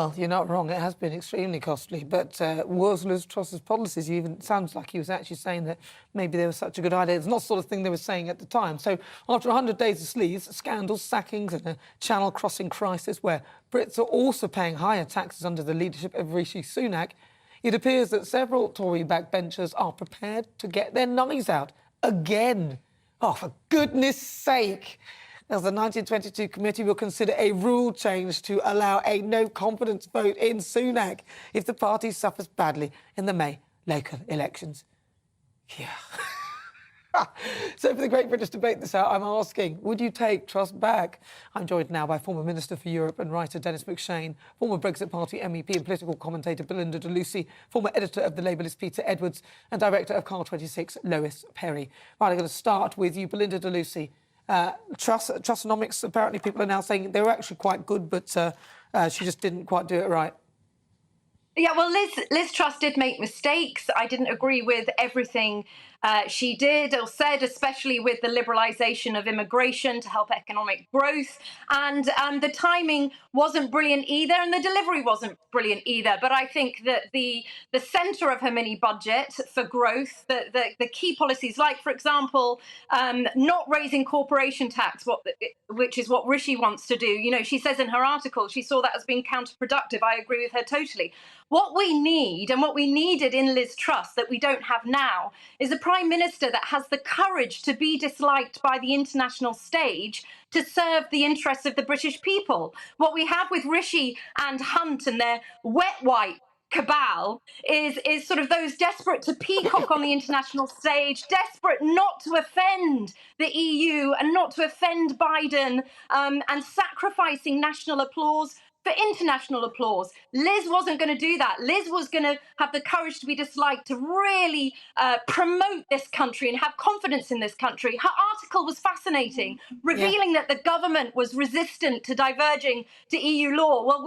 Well, you're not wrong. It has been extremely costly. But was Liz Truss's policies? Even sounds like he was actually saying that maybe they were such a good idea. It's not the sort of thing they were saying at the time. So after 100 days of sleaze, scandals, sackings and a channel crossing crisis where Brits are also paying higher taxes under the leadership of Rishi Sunak, it appears that several Tory backbenchers are prepared to get their knives out again. Oh, for goodness sake. As the 1922 committee will consider a rule change to allow a no-confidence vote in Sunak if the party suffers badly in the May local elections. Yeah. So for the Great British Debate this hour, I'm asking, would you take Truss back? I'm joined now by former Minister for Europe and writer Dennis McShane, former Brexit Party MEP and political commentator Belinda de Lucy, former editor of The Labourist Peter Edwards and director of Car 26 Lois Perry. Right, I'm going to start with you, Belinda de Lucy. Trussonomics, apparently people are now saying they were actually quite good, but she just didn't quite do it right. Yeah, well, Liz Truss did make mistakes. I didn't agree with everything she did or said, especially with the liberalisation of immigration to help economic growth. And the timing wasn't brilliant either, and the delivery wasn't brilliant either. But I think that the centre of her mini budget for growth, the key policies, like, for example, not raising corporation tax, which is what Rishi wants to do. You know, she says in her article she saw that as being counterproductive. I agree with her totally. What we need, and what we needed in Liz Truss that we don't have now, is a Prime Minister that has the courage to be disliked by the international stage to serve the interests of the British people. What we have with Rishi and Hunt and their wet wipe cabal is sort of those desperate to peacock on the international stage, desperate not to offend the EU and not to offend Biden, and sacrificing national applause for international applause. Liz wasn't going to do that. Liz was going to have the courage to be disliked, to really promote this country and have confidence in this country. Her article was fascinating, revealing that the government was resistant to diverging to EU law. Well,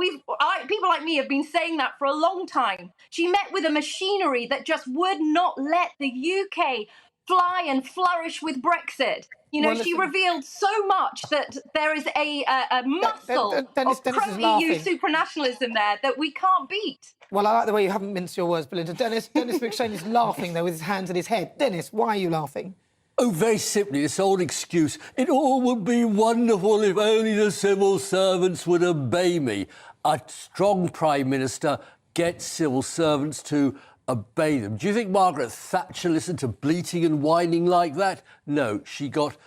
people like me have been saying that for a long time. She met with a machinery that just would not let the UK fly and flourish with Brexit. You know, she revealed so much that there is a muscle of pro-EU supranationalism there that we can't beat. Well, I like the way you haven't minced your words, Belinda. Dennis McShane is laughing, though, with his hands in his head. Dennis, why are you laughing? Oh, very simply, this old excuse. It all would be wonderful if only the civil servants would obey me. A strong Prime Minister gets civil servants to obey them. Do you think Margaret Thatcher listened to bleating and whining like that? No, she got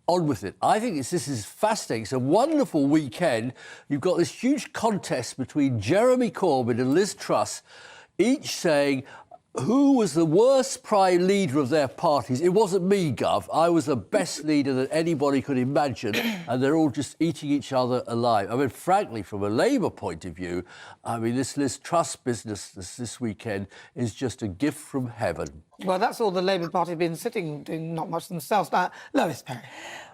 on with it. I think this is fascinating. It's a wonderful weekend. You've got this huge contest between Jeremy Corbyn and Liz Truss, each saying who was the worst prime leader of their parties. It wasn't me, Gov. I was the best leader that anybody could imagine, and they're all just eating each other alive. I mean, frankly, from a Labour point of view, I mean, this Liz Truss business this weekend is just a gift from heaven. Well, that's all the Labour Party have been sitting doing not much themselves. Lois Perry.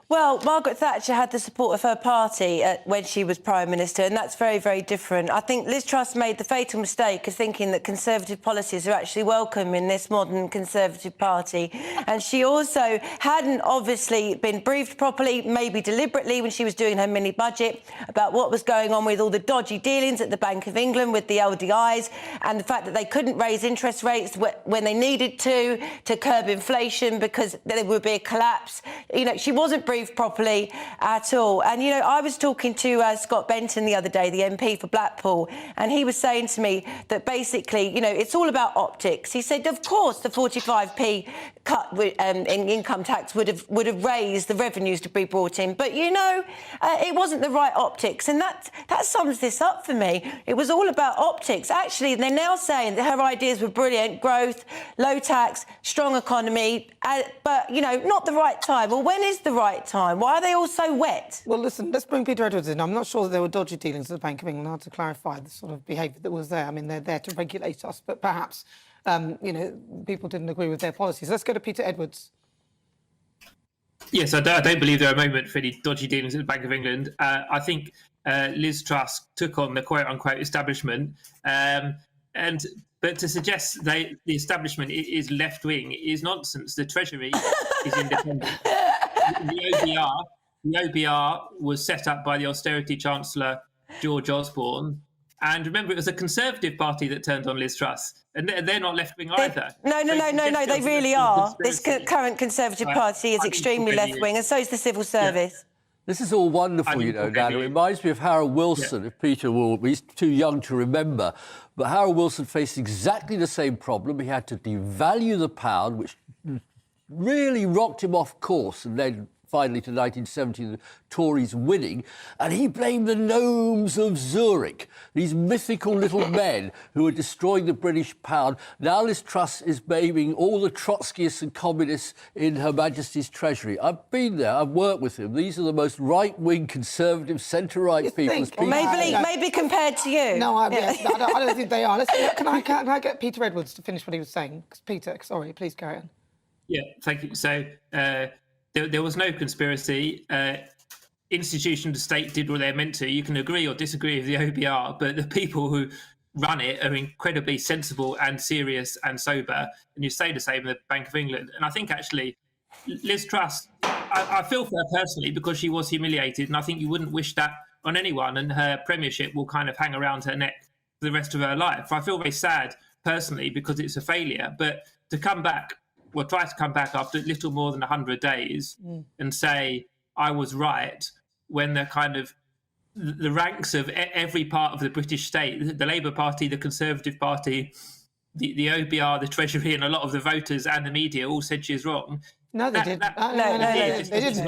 Well, Margaret Thatcher had the support of her party when she was Prime Minister, and that's very, very different. I think Liz Truss made the fatal mistake of thinking that Conservative policies are actually welcome in this modern Conservative Party. And she also hadn't obviously been briefed properly, maybe deliberately, when she was doing her mini-budget, about what was going on with all the dodgy dealings at the Bank of England with the LDIs and the fact that they couldn't raise interest rates when they needed to curb inflation because there would be a collapse. You know, she wasn't briefed properly at all. And, you know, I was talking to Scott Benton the other day, the MP for Blackpool, and he was saying to me that basically, you know, it's all about optics. He said, of course, the 45p cut in income tax would have raised the revenues to be brought in. But, you know, it wasn't the right optics. And that sums this up for me. It was all about optics. Actually, they're now saying that her ideas were brilliant: growth, low tax, strong economy, but, you know, not the right time. Well, when is the right time? Why are they all so wet? Well, listen, let's bring Peter Edwards in. I'm not sure that there were dodgy dealings at the Bank of England. I have to clarify the sort of behaviour that was there. I mean, they're there to regulate us, but perhaps, you know, people didn't agree with their policies. Let's go to Peter Edwards. Yes, I don't believe there are a moment for any dodgy dealings at the Bank of England. I think Liz Truss took on the quote-unquote establishment, but to suggest that the establishment is left-wing is nonsense. The Treasury is independent. The OBR was set up by the austerity chancellor George Osborne, And remember, it was a Conservative Party that turned on Liz Truss, and they're not left-wing either. No, they really are. This current Conservative Party is extremely left-wing, and so is the civil service. Yeah. This is all wonderful, you know, Dan. It reminds me of Harold Wilson, if Peter will. He's too young to remember. But Harold Wilson faced exactly the same problem. He had to devalue the pound, which really rocked him off course, and then finally to 1970, the Tories winning, and he blamed the gnomes of Zurich, these mythical little men who were destroying the British pound. Now Liz Truss is blaming all the Trotskyists and communists in Her Majesty's Treasury. I've been there, I've worked with him. These are the most right-wing, conservative, centre-right people. Maybe compared to you. No, I don't think they are. Can I get Peter Edwards to finish what he was saying? Peter, sorry, please carry on. Yeah, thank you. So there was no conspiracy. Institution to state did what they're meant to. You can agree or disagree with the OBR, but the people who run it are incredibly sensible and serious and sober. And you say the same in the Bank of England. And I think actually Liz Truss, I feel for her personally because she was humiliated, and I think you wouldn't wish that on anyone. And her premiership will kind of hang around her neck for the rest of her life. I feel very sad personally because it's a failure, but to come back, well, try to come back after little more than 100 days and say, I was right, when the kind of the ranks of every part of the British state, the Labour Party, the Conservative Party, the OBR, the Treasury, and a lot of the voters and the media all said she was wrong. No, they didn't. No, they didn't.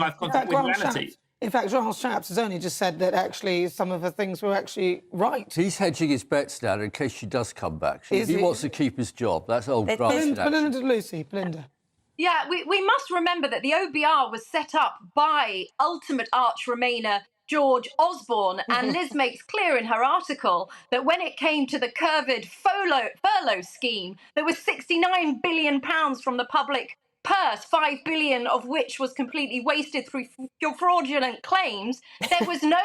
In fact, Grant Shapps has only just said that actually some of the things were actually right. He's hedging his bets now in case she does come back. He wants to keep his job. That's old Grant. Belinda. Yeah, we must remember that the OBR was set up by ultimate arch Remainer George Osborne, and Liz makes clear in her article that when it came to the curved furlough scheme, there was £69 billion from the public purse, 5 billion of which was completely wasted through fraudulent claims. There was no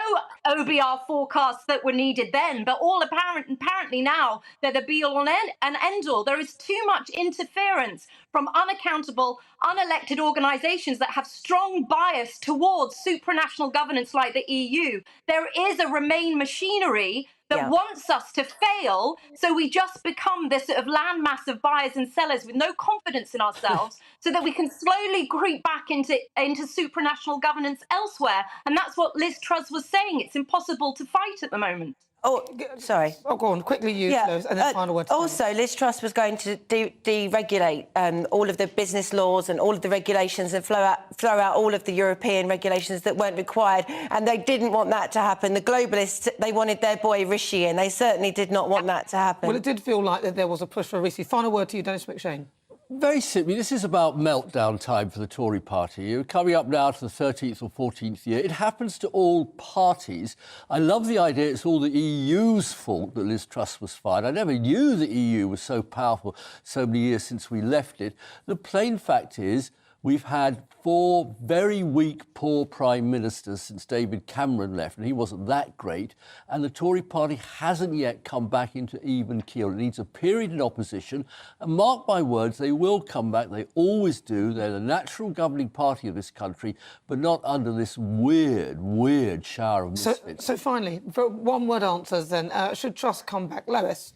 OBR forecasts that were needed then, but all apparently now they're the be-all and end-all. There is too much interference from unaccountable, unelected organisations that have strong bias towards supranational governance like the EU. There is a Remain machinery that wants us to fail, so we just become this sort of landmass of buyers and sellers with no confidence in ourselves, so that we can slowly creep back into supranational governance elsewhere. And that's what Liz Truss was saying. It's impossible to fight at the moment. Oh, sorry. Oh, go on, quickly, Lois, and then final word. Also, Liz Truss was going to deregulate all of the business laws and all of the regulations and throw out all of the European regulations that weren't required, and they didn't want that to happen. The globalists, they wanted their boy Rishi, and they certainly did not want that to happen. Well, it did feel like that there was a push for Rishi. Final word to you, Dennis McShane. Very simply, this is about meltdown time for the Tory party. You're coming up now to the 13th or 14th year. It happens to all parties. I love the idea it's all the EU's fault that Liz Truss was fired. I never knew the EU was so powerful so many years since we left it. The plain fact is we've had 4 very weak, poor prime ministers since David Cameron left, and he wasn't that great. And the Tory party hasn't yet come back into even keel. It needs a period in opposition. And mark my words, they will come back. They always do. They're the natural governing party of this country, but not under this weird shower of misfits. So finally, for one-word answers then, should Truss come back? Lois?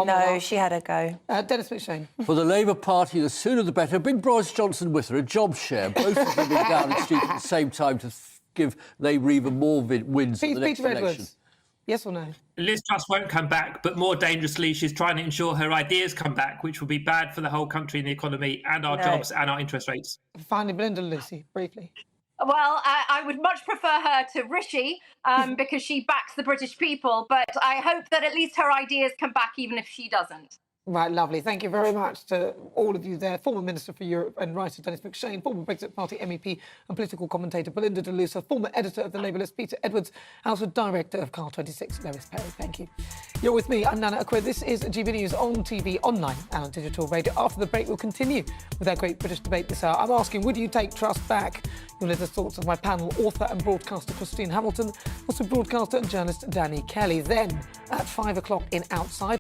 No, she had a go. Dennis McShane. For the Labour Party, the sooner the better. Bring Boris Johnson with her, a job share. Both of them in Downing Street at the same time to give Labour even more wins at the next Peter election. Edwards. Yes or no? Liz Truss won't come back, but more dangerously, she's trying to ensure her ideas come back, which will be bad for the whole country and the economy and our jobs and our interest rates. Finally, Belinda and Lucy, briefly. Well, I would much prefer her to Rishi because she backs the British people, but I hope that at least her ideas come back even if she doesn't. Right, lovely. Thank you very much to all of you there. Former Minister for Europe and writer Dennis McShane, former Brexit Party MEP and political commentator Belinda de Luca, former editor of the Labour List Peter Edwards, also director of Car 26 Lois Perry. Thank you. You're with me, I'm Nana Akua. This is GB News on TV, online and on digital radio. After the break, we'll continue with our great British debate this hour. I'm asking, would you take Truss back? You'll hear the thoughts of my panel, author and broadcaster Christine Hamilton, also broadcaster and journalist Danny Kelly. Then, at 5 o'clock in Outside,